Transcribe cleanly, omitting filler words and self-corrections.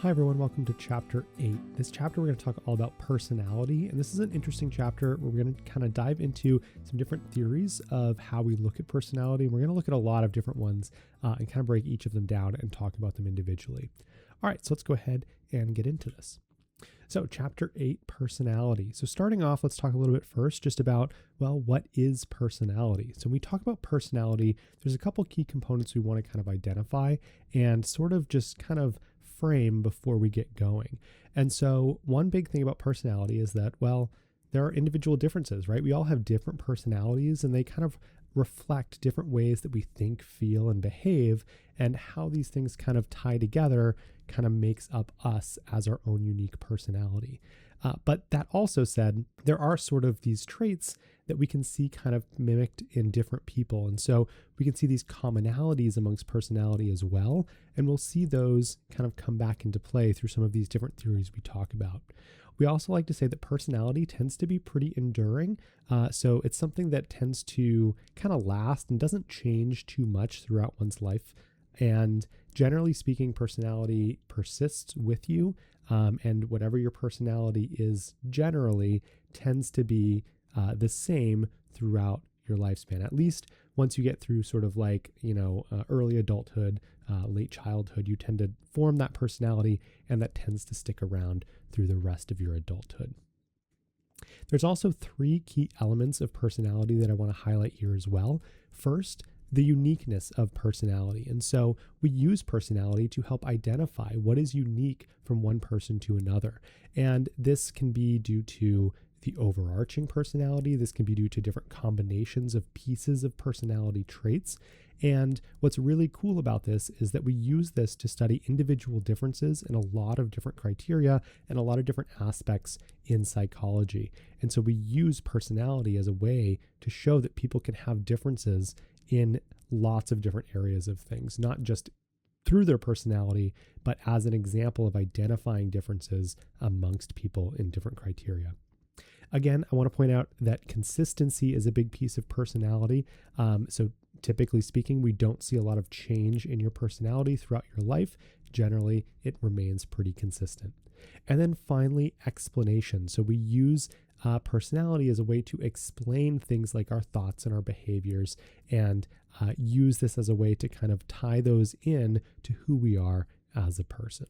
Hi everyone, welcome to chapter 8. This chapter we're going to talk all about personality, and this is an interesting chapter where we're going to kind of dive into some different theories of how we look at personality. We're going to look at a lot of different ones and kind of break each of them down and talk about them individually. All right, so let's go ahead and get into this. So chapter 8, personality. So starting off, let's talk a little bit first just about, well, what is personality? So when we talk about personality, there's a couple key components we want to kind of identify and sort of just kind of frame before we get going. And so one big thing about personality is that, well, there are individual differences, right? We all have different personalities and they kind of reflect different ways that we think, feel, and behave, and how these things kind of tie together kind of makes up us as our own unique personality. But that also said, there are sort of these traits that we can see kind of mimicked in different people. And so we can see these commonalities amongst personality as well. And we'll see those kind of come back into play through some of these different theories we talk about. We also like to say that personality tends to be pretty enduring. So it's something that tends to kind of last and doesn't change too much throughout one's life. And generally speaking, personality persists with you. And whatever your personality is generally tends to be the same throughout your lifespan. At least once you get through sort of like, early adulthood, late childhood, you tend to form that personality and that tends to stick around through the rest of your adulthood. There's also three key elements of personality that I want to highlight here as well. First, the uniqueness of personality. And so we use personality to help identify what is unique from one person to another. And this can be due to the overarching personality. This can be due to different combinations of pieces of personality traits. And what's really cool about this is that we use this to study individual differences in a lot of different criteria and a lot of different aspects in psychology. And so we use personality as a way to show that people can have differences in lots of different areas of things, not just through their personality, but as an example of identifying differences amongst people in different criteria. Again, I want to point out that consistency is a big piece of personality. So typically speaking, we don't see a lot of change in your personality throughout your life. Generally, it remains pretty consistent. And then finally, explanation. So we use personality as a way to explain things like our thoughts and our behaviors and use this as a way to kind of tie those in to who we are as a person.